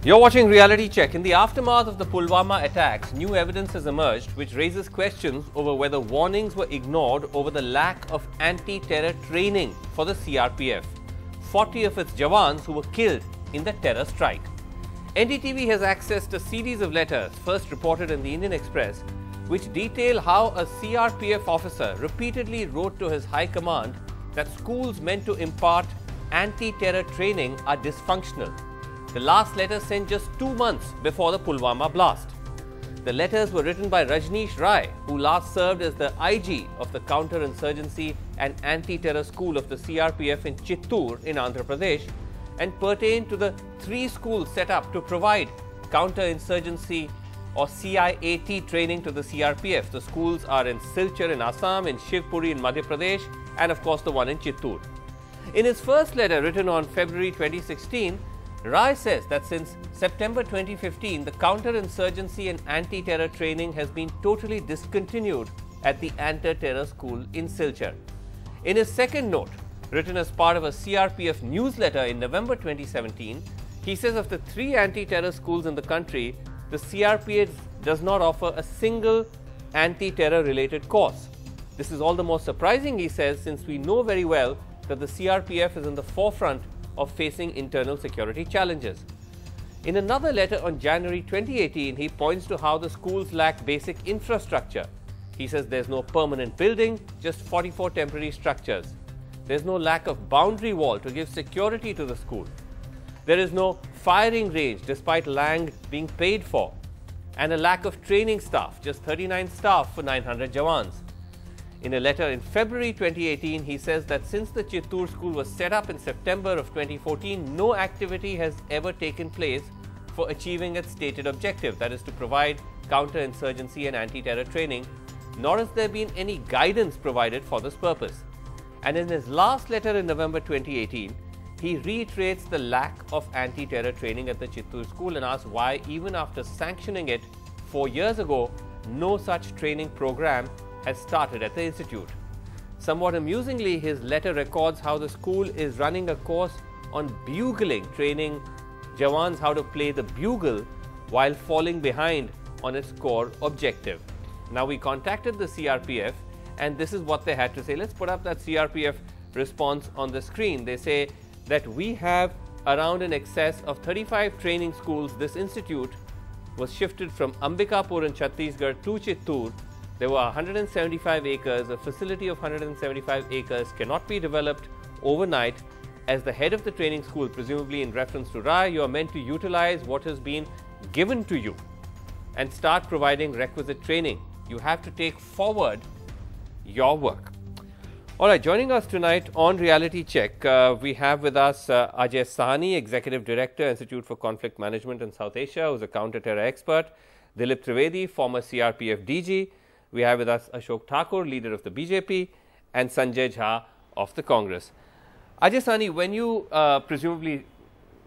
You're watching Reality Check. In the aftermath of the Pulwama attacks, new evidence has emerged which raises questions over whether warnings were ignored over the lack of anti-terror training for the CRPF. 40 of its jawans who were killed in the terror strike. NDTV has accessed a series of letters, first reported in the Indian Express, which detail how a CRPF officer repeatedly wrote to his high command that schools meant to impart anti-terror training are dysfunctional. The last letter sent just 2 months before the Pulwama blast. The letters were written by Rajneesh Rai, who last served as the IG of the Counter-Insurgency and Anti-Terror School of the CRPF in Chittoor in Andhra Pradesh, and pertain to the 3 schools set up to provide counter-insurgency or CIAT training to the CRPF. The schools are in Silchar in Assam, in Shivpuri in Madhya Pradesh, and of course the one in Chittoor. In his first letter written on February 2016, Rai says that since September 2015, the counter-insurgency and anti-terror training has been totally discontinued at the anti-terror school in Silchar. In his second note, written as part of a CRPF newsletter in November 2017, he says of the 3 anti-terror schools in the country, the CRPF does not offer a single anti-terror related course. This is all the more surprising, he says, since we know very well that the CRPF is in the forefront of facing internal security challenges. In another letter on January 2018, he points to how the schools lack basic infrastructure. He says there's no permanent building, just 44 temporary structures. There's no lack of boundary wall to give security to the school. There is no firing range despite land being paid for, and a lack of training staff, just 39 staff for 900 jawans. In a letter in February 2018, he says that since the Chittoor school was set up in September of 2014, no activity has ever taken place for achieving its stated objective, that is to provide counter-insurgency and anti-terror training, nor has there been any guidance provided for this purpose. And in his last letter in November 2018, he reiterates the lack of anti-terror training at the Chittoor school and asks why, even after sanctioning it 4 years ago, no such training program has started at the institute. Somewhat amusingly, his letter records how the school is running a course on bugling, training jawans how to play the bugle while falling behind on its core objective. Now, we contacted the CRPF and this is what they had to say. Let's put up that CRPF response on the screen. They say that we have around in excess of 35 training schools. This institute was shifted from Ambikapur in Chhattisgarh to Chittoor. There were 175 acres. A facility of 175 acres cannot be developed overnight. As the head of the training school, presumably in reference to Rai, you are meant to utilize what has been given to you and start providing requisite training. You have to take forward your work. All right, joining us tonight on Reality Check, we have with us Ajay Sahni, Executive Director, Institute for Conflict Management in South Asia, who is a counter-terror expert; Dilip Trivedi, former CRPF DG. We have with us Ashok Thakur, leader of the BJP, and Sanjay Jha of the Congress. Ajay Sahni, when you presumably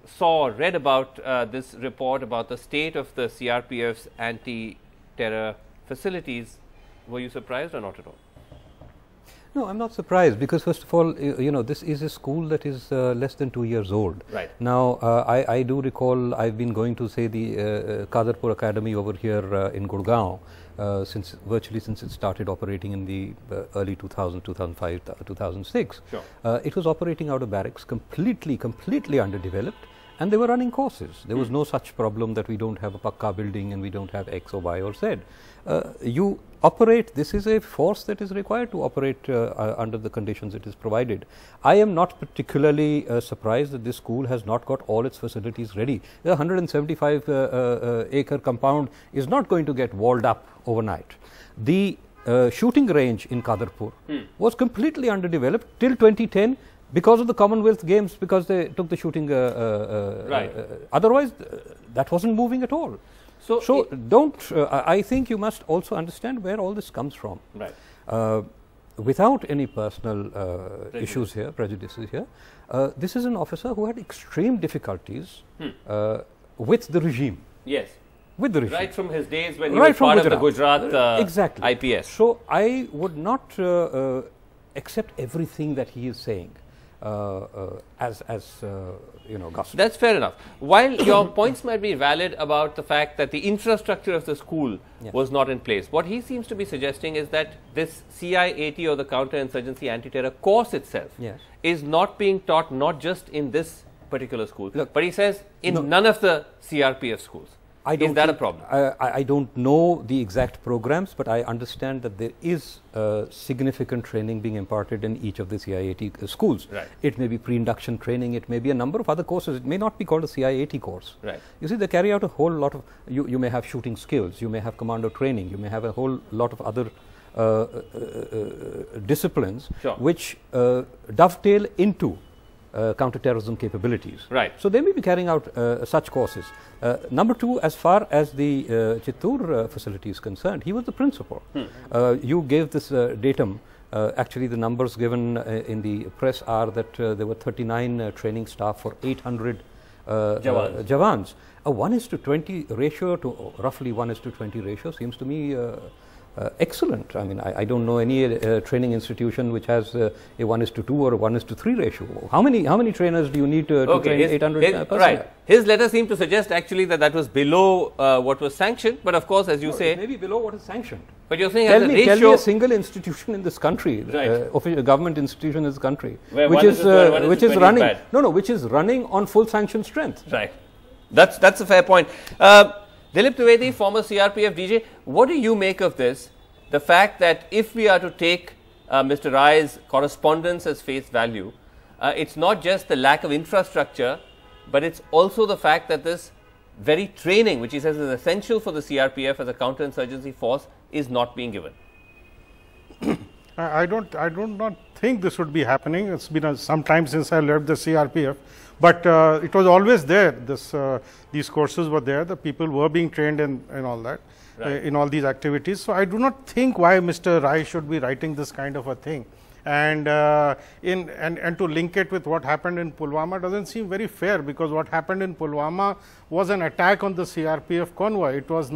saw or read about this report about the state of the CRPF's anti-terror facilities, were you surprised or not at all? No, I'm not surprised, because first of all, you know, this is a school that is less than 2 years old. Right. Now, I do recall I've been going to, say, the Kadarpur Academy over here in Gurgaon virtually since it started operating in the early 2000, 2005, 2006. Sure. It was operating out of barracks, completely underdeveloped, and they were running courses. There was no such problem that we don't have a Pakka building and we don't have X or Y or Z. You operate, this is a force that is required to operate under the conditions it is provided. I am not particularly surprised that this school has not got all its facilities ready. The 175 acre compound is not going to get walled up overnight. The shooting range in Kadarpur was completely underdeveloped till 2010 because of the Commonwealth Games, because they took the shooting right. Otherwise, that wasn't moving at all. So don't, I think you must also understand where all this comes from. Right. Without any personal issues here, prejudices here, this is an officer who had extreme difficulties with the regime. Yes. With the regime. Right from his days when he was part of the Gujarat exactly. IPS. So I would not accept everything that he is saying. gospel. That's fair enough. While your points might be valid about the fact that the infrastructure of the school was not in place, what he seems to be suggesting is that this CIAT, or the Counterinsurgency Anti-Terror course itself, is not being taught not just in this particular school, but he says in none of the CRPF schools. Is that a problem? I don't know the exact programs, but I understand that there is significant training being imparted in each of the CIAT schools. Right. It may be pre-induction training, it may be a number of other courses, it may not be called a CIAT course. Right. You see, they carry out a whole lot of, you may have shooting skills, you may have commando training, you may have a whole lot of other disciplines which dovetail into counter-terrorism capabilities. Right. So they may be carrying out such courses. Number two, as far as the Chittoor facility is concerned, he was the principal. You gave this datum. Actually, the numbers given in the press are that there were 39 training staff for 800 Jawans. A 1:20 ratio to roughly 1:20 ratio seems to me excellent. I mean, I don't know any training institution which has a 1:2 or a 1:3 ratio. How many trainers do you need to train 800 personnel? Right. His letter seemed to suggest actually that was below what was sanctioned, but of course, as you say, maybe below what is sanctioned. But you're saying tell me a single institution in this country, official government institution in this country, which is running which is running on full sanction strength. Right. That's a fair point. Dilip Trivedi, former CRPF DJ, what do you make of this? The fact that if we are to take Mr. Rai's correspondence as face value, it's not just the lack of infrastructure, but it's also the fact that this very training, which he says is essential for the CRPF as a counterinsurgency force, is not being given. I do not think this would be happening. It's been some time since I left the CRPF, but it was always there. These courses were there. The people were being trained in all that, in all these activities. So I do not think why Mr. Rai should be writing this kind of a thing. And to link it with what happened in Pulwama doesn't seem very fair, because what happened in Pulwama was an attack on the CRPF convoy. It was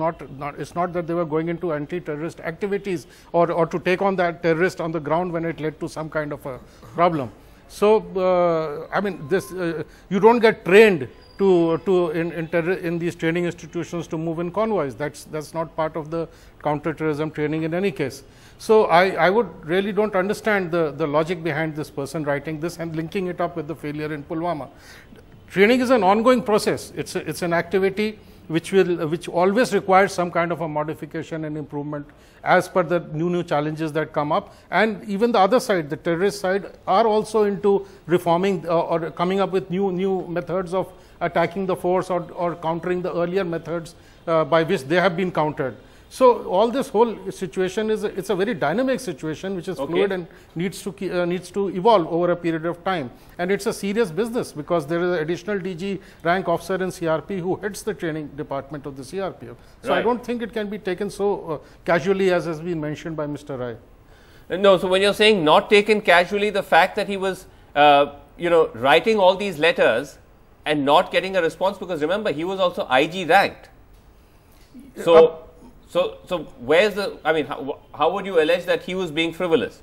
it's not that they were going into anti-terrorist activities or to take on that terrorist on the ground when it led to some kind of a problem. So I mean, this you don't get trained in these training institutions to move in convoys. That's not part of the counter-terrorism training in any case. So I would really don't understand the logic behind this person writing this and linking it up with the failure in Pulwama. Training is an ongoing process. It's an activity which always requires some kind of a modification and improvement as per the new challenges that come up. And even the other side, the terrorist side, are also into reforming or coming up with new methods of attacking the force or countering the earlier methods by which they have been countered. So all this whole situation it's a very dynamic situation which is fluid and needs to evolve over a period of time. And it's a serious business, because there is an additional DG rank officer in CRP who heads the training department of the CRPF. So I don't think it can be taken so casually as has been mentioned by Mr. Rai. No, so when you're saying not taken casually, the fact that he was writing all these letters and not getting a response, because remember, he was also IG ranked. So where's the, I mean, how would you allege that he was being frivolous?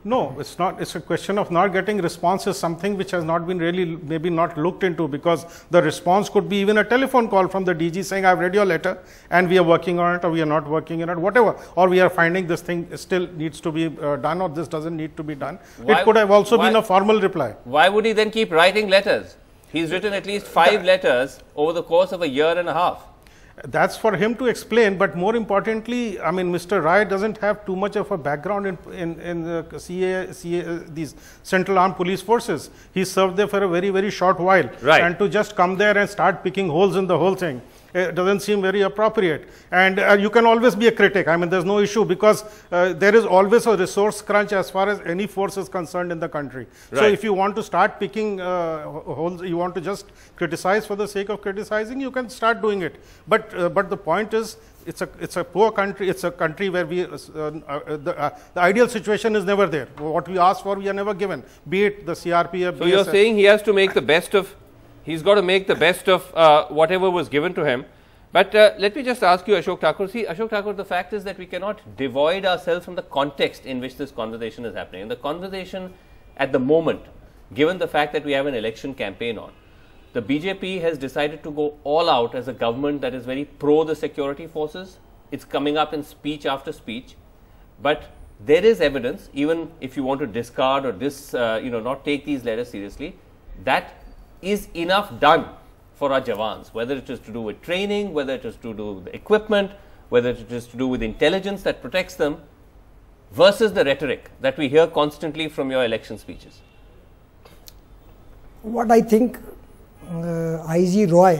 No, it's not. It's a question of not getting response is something which has not been really maybe not looked into, because the response could be even a telephone call from the DG saying, I've read your letter and we are working on it, or we are not working on it, whatever, or we are finding this thing still needs to be done, or this doesn't need to be done. It could have also been a formal reply. Why would he then keep writing letters? He's written at least 5 letters over the course of a year and a half. That's for him to explain, but more importantly, I mean, Mr. Rai doesn't have too much of a background in the these Central Armed Police Forces. He served there for a very, very short while. Right. And to just come there and start picking holes in the whole thing, it doesn't seem very appropriate. And you can always be a critic. I mean, there's no issue, because there is always a resource crunch as far as any force is concerned in the country. Right. So if you want to start picking holes, you want to just criticize for the sake of criticizing, you can start doing it. But the point is, it's a poor country. It's a country where the ideal situation is never there. What we ask for, we are never given. Be it the CRPF. So you're saying he has to make the best of. He's got to make the best of whatever was given to him. But let me just ask you, Ashok Thakur. See, Ashok Thakur, the fact is that we cannot divide ourselves from the context in which this conversation is happening. And the conversation at the moment given the fact that we have an election campaign on. The BJP has decided to go all out as a government that is very pro the security forces. It's coming up in speech after speech. But there is evidence, even if you want to discard or not take these letters seriously, that is enough done for our Jawans, whether it is to do with training, whether it is to do with equipment, whether it is to do with intelligence that protects them, versus the rhetoric that we hear constantly from your election speeches. What I think, IG Roy,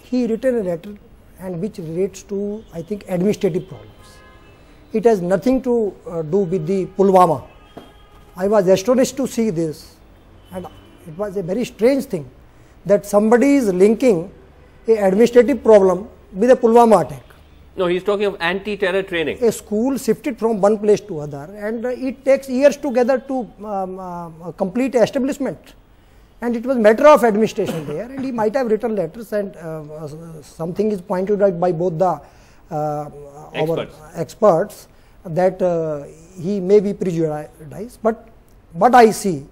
he written a letter and which relates to, I think, administrative problems. It has nothing to do with the Pulwama. I was astonished to see this, and it was a very strange thing that somebody is linking an administrative problem with a Pulwama attack. No, he is talking of anti-terror training. A school shifted from one place to other, and it takes years together to complete establishment. And it was matter of administration there, and he might have written letters, and something is pointed out by both the our experts that he may be prejudiced. But what I see,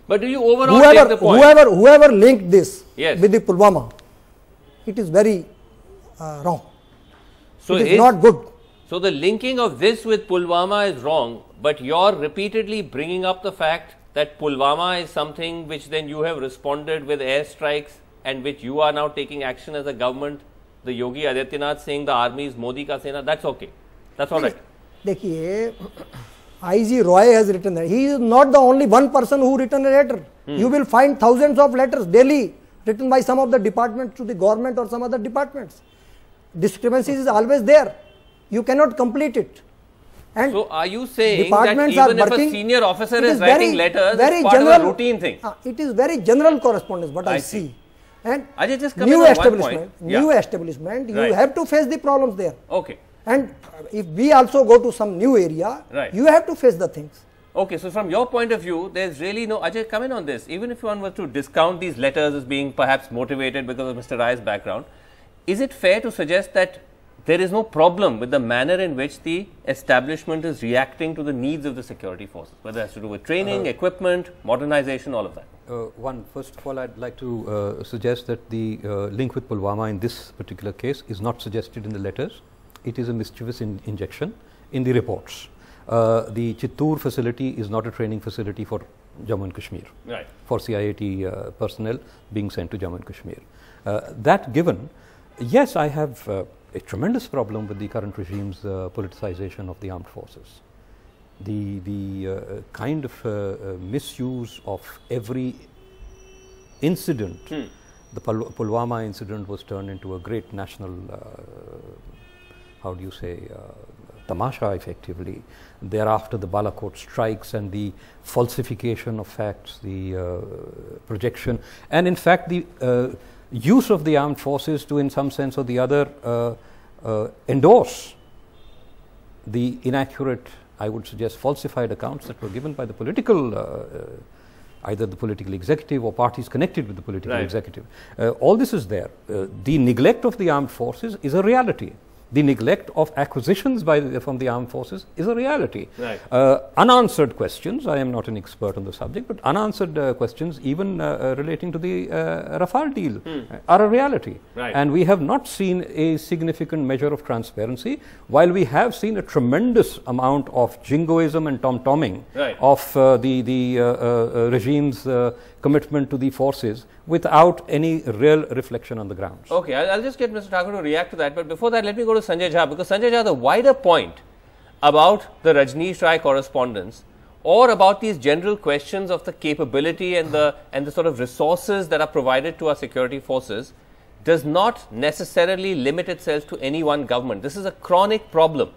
but do you overall take the point? Whoever linked this with the Pulwama, it is very wrong. So it is not good. So the linking of this with Pulwama is wrong, but you're repeatedly bringing up the fact that Pulwama is something which then you have responded with airstrikes and which you are now taking action as a government. The Yogi Adityanath saying the army is Modi ka Sena, that's okay. That's all right. Dekhiye, IG Roy has written that. He is not the only one person who written a letter. You will find thousands of letters daily written by some of the departments to the government or some other departments. Discrepancies is always there. You cannot complete it. And so are you saying that even if a senior officer is writing letters, it's part of a routine thing? It is very general correspondence, what I see. And Ajay, just new establishment, you have to face the problems there. Okay. And if we also go to some new area, you have to face the things. Okay, so from your point of view, there's really no, Ajay, come in on this. Even if one were to discount these letters as being perhaps motivated because of Mr. Rai's background, is it fair to suggest that there is no problem with the manner in which the establishment is reacting to the needs of the security forces, whether it has to do with training, equipment, modernization, all of that? First of all, I'd like to suggest that the link with Pulwama in this particular case is not suggested in the letters. It is a mischievous injection in the reports. The Chittoor facility is not a training facility for Jammu and Kashmir, for CIAT personnel being sent to Jammu and Kashmir. That given, yes, I have a tremendous problem with the current regime's politicization of the armed forces. The kind of misuse of every incident. The Pulwama incident was turned into a great national, how do you say, tamasha effectively. Thereafter the Balakot strikes and the falsification of facts, the projection, and in fact the use of the armed forces to in some sense or the other endorse the inaccurate, I would suggest falsified accounts that were given by the political either the political executive or parties connected with the political executive. All this is there. The neglect of the armed forces is a reality. The neglect of acquisitions from the armed forces is a reality. Unanswered questions, I am not an expert on the subject, but unanswered questions even relating to the Rafale deal are a reality. And we have not seen a significant measure of transparency, while we have seen a tremendous amount of jingoism and tom-tomming of the regime's commitment to the forces without any real reflection on the ground. Okay, I'll just get Mr. Thakur to react to that, but before that let me go to Sanjay Jha, because Sanjay Jha, the wider point about the Rajneesh Rai correspondence or about these general questions of the capability and the sort of resources that are provided to our security forces does not necessarily limit itself to any one government. This is a chronic problem.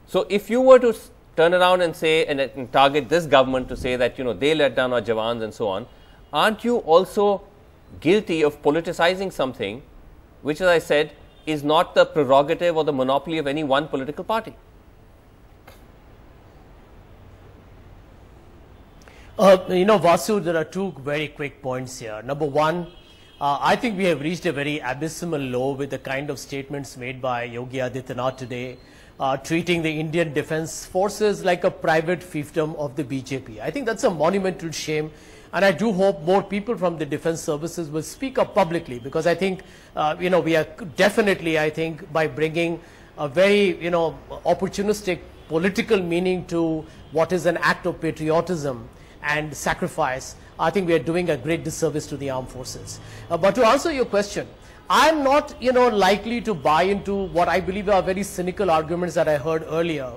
So if you were to turn around and say and target this government to say that, you know, they let down our Jawans and so on, aren't you also guilty of politicizing something which, as I said, is not the prerogative or the monopoly of any one political party? You know, Vasu, there are two very quick points here. Number one, I think we have reached a very abysmal low with the kind of statements made by Yogi Adityanath today, treating the Indian Defence Forces like a private fiefdom of the BJP. I think that's a monumental shame. And I do hope more people from the defense services will speak up publicly, because I think, we are definitely, I think, by bringing a very, opportunistic political meaning to what is an act of patriotism and sacrifice, I think we are doing a great disservice to the armed forces. But to answer your question, I'm not, likely to buy into what I believe are very cynical arguments that I heard earlier,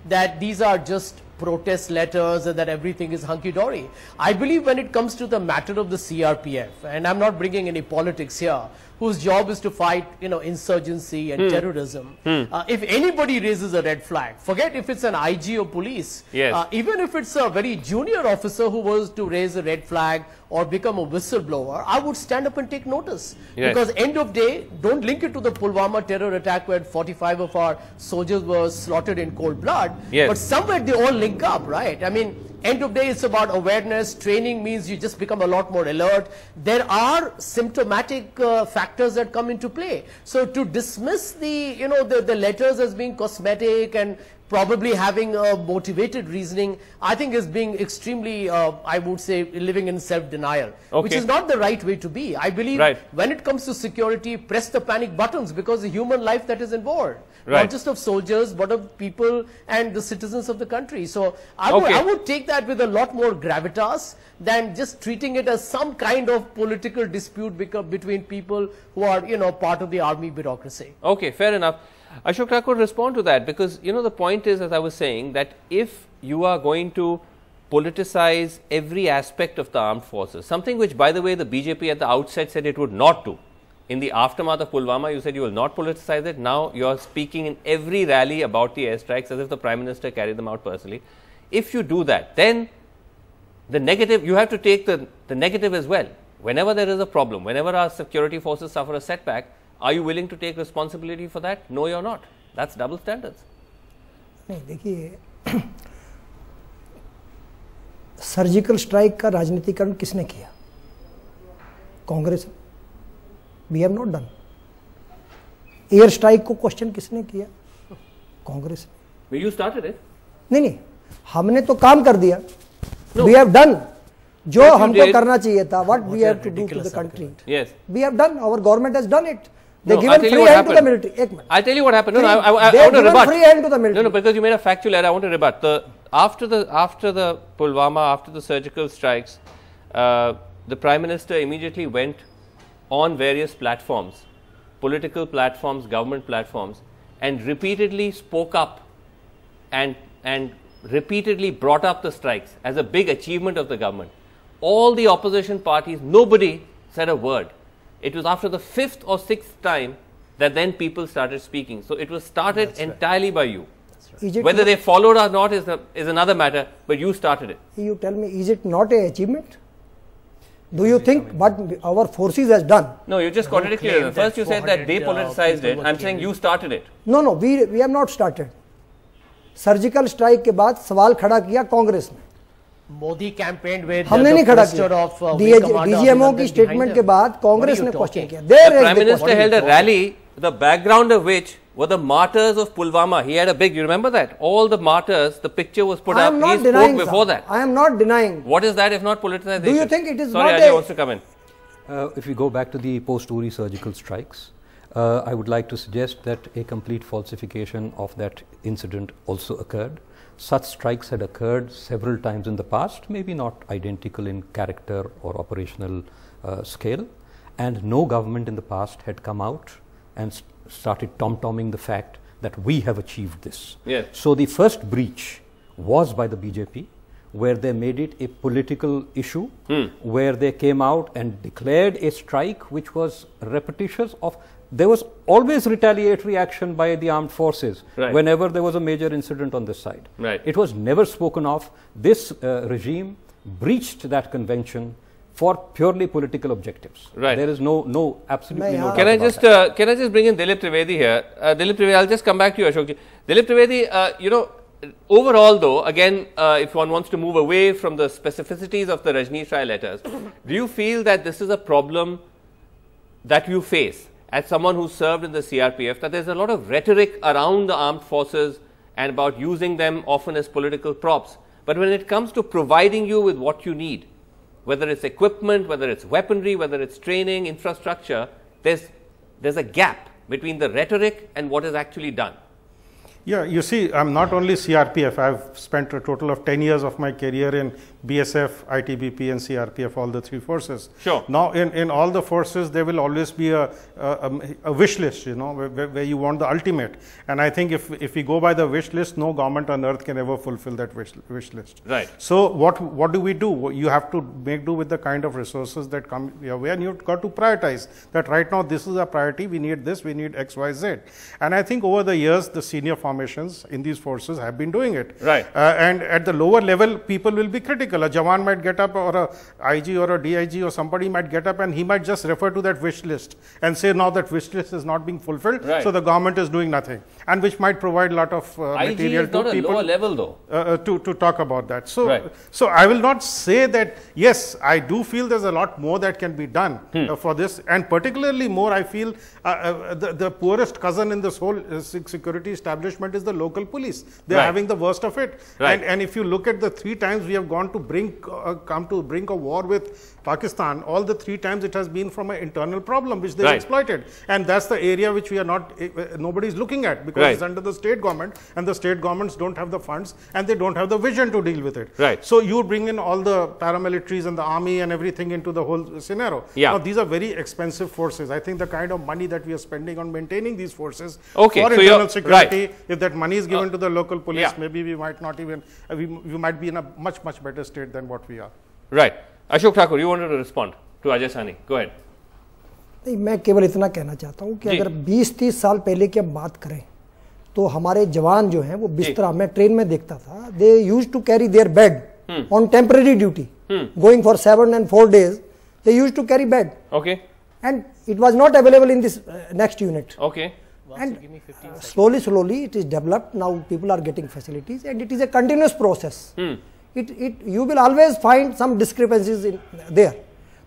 that these are just protest letters and that everything is hunky-dory. I believe when it comes to the matter of the CRPF, and I'm not bringing any politics here, whose job is to fight, insurgency and terrorism. If anybody raises a red flag, forget if it's an IG or police, even if it's a very junior officer who was to raise a red flag or become a whistleblower, I would stand up and take notice. Because end of day, don't link it to the Pulwama terror attack where 45 of our soldiers were slaughtered in cold blood, but somewhere they all link up, right? I mean, end of day, it's about awareness. Training means you just become a lot more alert. There are symptomatic factors that come into play. So to dismiss the, the letters as being cosmetic and probably having a motivated reasoning, I think is being extremely, I would say, living in self-denial, which is not the right way to be. I believe when it comes to security, press the panic buttons, because the human life that is involved, not just of soldiers, but of people and the citizens of the country. So I would take that with a lot more gravitas than just treating it as some kind of political dispute between people who are, part of the army bureaucracy. Okay, fair enough. Ashok Thakur, respond to that, because the point is, as I was saying, that if you are going to politicize every aspect of the armed forces, something which, by the way, the BJP at the outset said it would not do. In the aftermath of Pulwama, you said you will not politicize it. Now you are speaking in every rally about the airstrikes as if the Prime Minister carried them out personally. If you do that, then the negative, you have to take the negative as well. Whenever there is a problem, whenever our security forces suffer a setback, are you willing to take responsibility for that? No, you're not. That's double standards. नहीं, देखिए surgical strike का राजनीतिकरण किसने किया? Congress. We have not done. Air strike को question किसने किया? Congress. You started it. नहीं, हमने तो काम कर दिया. We have done. जो हमको करना चाहिए था, what we have to do to the country. Yes. We have done. Our government has done it. They given free hand to the military. I'll tell you what happened. No, I want to rebut. Free hand to the military. No, because you made a factual error. I want to rebut. After the Pulwama, after the surgical strikes, the Prime Minister immediately went on various platforms, political platforms, government platforms, and repeatedly spoke up and repeatedly brought up the strikes as a big achievement of the government. All the opposition parties, nobody said a word. It was after the 5th or 6th time that then people started speaking. So it was started entirely by you. Whether they followed or not is another matter, but you started it. You tell me, is it not an achievement? Do you think what our forces has done? No, you just contradicted it. First you said that they politicized it. I'm saying you started it. No, we have not started. Surgical strike के बाद सवाल खड़ा किया कांग्रेस ने. Modi campaign with हमने नहीं खड़ा किया. डीजीएमओ की स्टेटमेंट के बाद कांग्रेस ने क्वेश्चन किया. The Prime Minister held a rally, the background of which were the martyrs of Pulwama. He had a big, you remember that? All the martyrs, the picture was put up. He spoke before that. I am not denying. What is that if not politicization? Do you think it is Sorry, not Ajay wants to come in. If we go back to the post-Uri surgical strikes, I would like to suggest that a complete falsification of that incident also occurred. Such strikes had occurred several times in the past, maybe not identical in character or operational scale, and no government in the past had come out and started tom-tomming the fact that we have achieved this. Yes. So the first breach was by the BJP, where they made it a political issue, where they came out and declared a strike which was repetitious of. There was always retaliatory action by the armed forces whenever there was a major incident on this side. It was never spoken of. This regime breached that convention for purely political objectives. There is absolutely no. Can I just bring in Dilip Trivedi here? Dilip Trivedi, I'll just come back to you, Ashok ji. Dilip Trivedi, overall though, again, if one wants to move away from the specificities of the Rajneesh Rai letters, do you feel that this is a problem that you face? as someone who served in the CRPF, that there's a lot of rhetoric around the armed forces and about using them often as political props. But when it comes to providing you with what you need, whether it's equipment, whether it's weaponry, whether it's training, infrastructure, there's a gap between the rhetoric and what is actually done. Yeah, you see, I'm not only CRPF, I've spent a total of 10 years of my career in BSF, ITBP and CRPF, all the three forces. Sure. Now, in all the forces, there will always be a wish list, you know, where you want the ultimate. And I think if we go by the wish list, no government on earth can ever fulfill that wish list. Right. So what do we do? You have to make do with the kind of resources that come your way, and you've got to prioritize that right now this is a priority, we need this, we need X, Y, Z. And I think over the years, the senior formations in these forces have been doing it. Right. And at the lower level, people will be critical. A Jawan might get up, or a IG or a DIG or somebody might get up and he might just refer to that wish list and say, now that wish list is not being fulfilled, right, so the government is doing nothing, and which might provide a lot of material to people. Lower level though. To talk about that. So, right, so I will not say that, yes, I do feel there's a lot more that can be done for this, and particularly more I feel the poorest cousin in this whole security establishment is the local police. They're having the worst of it. Right. And if you look at the 3 times we have gone to come to brink of war with Pakistan, all the 3 times it has been from an internal problem which they exploited, and that's the area which we are not, nobody is looking at, because it's under the state government, and the state governments don't have the funds and they don't have the vision to deal with it. Right. So you bring in all the paramilitaries and the army and everything into the whole scenario. Yeah. Now these are very expensive forces. I think the kind of money that we are spending on maintaining these forces for internal security, if that money is given to the local police, maybe we might not even, we might be in a much better state than what we are. Right. Ashok Thakur, you wanted to respond to Ajay Sani. Go ahead. नहीं, मैं केवल इतना कहना चाहता हूँ कि अगर 20-30 साल पहले की हम बात करें तो हमारे जवान जो हैं वो बिस्तरा, मैं ट्रेन में देखता था, they used to carry their bed on temporary duty, going for 7 and 4 days, they used to carry bed. Okay. And it was not available in this next unit. Okay. And slowly it is developed. Now people are getting facilities, and it is a continuous process. You will always find some discrepancies in there,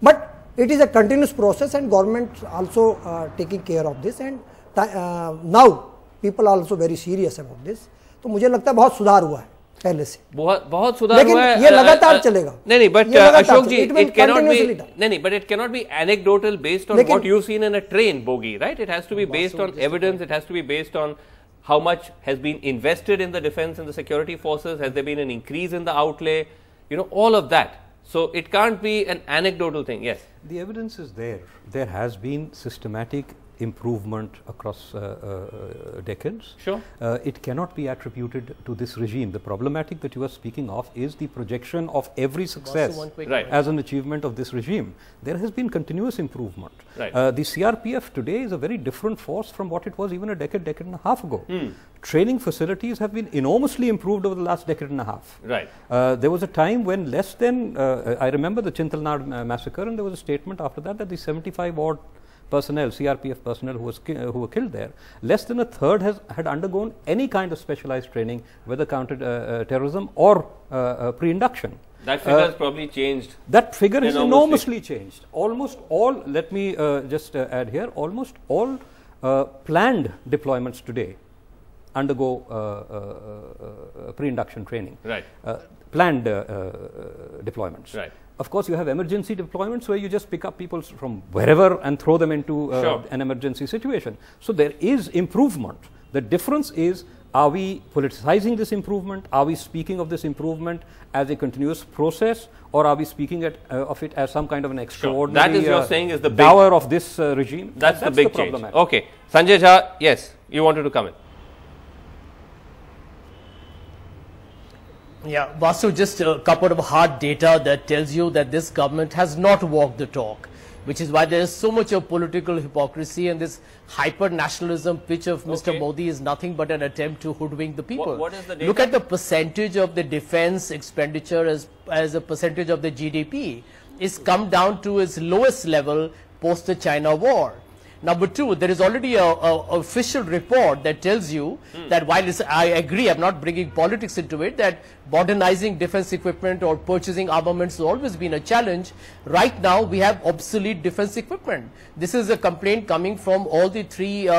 but it is a continuous process, and government also taking care of this, and now people are also very serious about this. तो मुझे लगता है बहुत सुधार हुआ है पहले से, बहुत सुधार हुआ है, ये लगातार चलेगा. नहीं, but Ashok ji, it cannot be, but it cannot be anecdotal based on what you've seen in a train bogie, right? It has to be based on evidence. It has to be based on how much has been invested in the defense and the security forces. Has there been an increase in the outlay? You know, all of that. So it can't be an anecdotal thing. Yes. The evidence is there. There has been systematic improvement across decades. Sure. It cannot be attributed to this regime. The problematic that you are speaking of is the projection of every success as an achievement of this regime. There has been continuous improvement. Right. The CRPF today is a very different force from what it was even a decade and a half ago. Training facilities have been enormously improved over the last decade and a half. Right. There was a time when less than, I remember the Chintalnad massacre, and there was a statement after that that the 75 odd personnel, CRPF personnel who were killed there, less than a third had undergone any kind of specialized training, whether counter-terrorism or pre-induction. That figure has probably changed. That figure has enormously changed. Almost all, let me just add here, almost all planned deployments today undergo pre-induction training. Right. Planned deployments. Right. Of course, you have emergency deployments where you just pick up people from wherever and throw them into an emergency situation. So there is improvement. The difference is, are we politicizing this improvement? Are we speaking of this improvement as a continuous process, or are we speaking of it as some kind of an extraordinary that is you're saying is the dower of this regime? That's the big change. Okay. Sanjay Jha, yes, you wanted to come in. Yeah, Vasu, just a couple of hard data that tells you that this government has not walked the talk, which is why there is so much of political hypocrisy, and this hyper-nationalism pitch of Mr. Modi is nothing but an attempt to hoodwink the people. What is the data? Look at the percentage of the defense expenditure as a percentage of the GDP. It's come down to its lowest level post the China war. Number two, there is already a official report that tells you that while I agree, I'm not bringing politics into it, that modernizing defense equipment or purchasing armaments has always been a challenge. Right now, we have obsolete defense equipment. This is a complaint coming from all the three,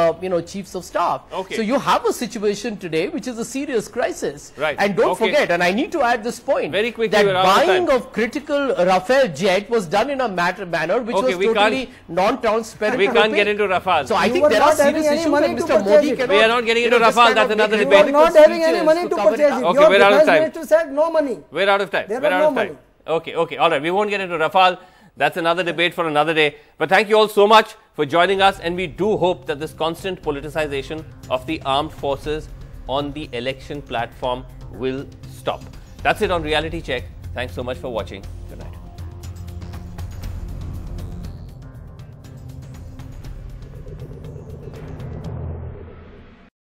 chiefs of staff. Okay. So you have a situation today which is a serious crisis. Right. And don't forget, and I need to add this point, very quickly, that we're out of buying time. of critical Rafale jet was done in a manner which was totally non-transparent. We can't get into Rafale. So I You think were there are not having serious any issues money and to Mr. purchase Modi it. cannot. We are not getting into just Rafale, kind that's of another make You debate. are not having any speeches money to cover it purchase up. it. Okay, Your we're out of defense time. minister said no money. We're out of time. There We're was out no of time. money. Okay, all right. We won't get into Rafale. That's another debate for another day. But thank you all so much for joining us, and we do hope that this constant politicization of the armed forces on the election platform will stop. That's it on Reality Check. Thanks so much for watching. Good night.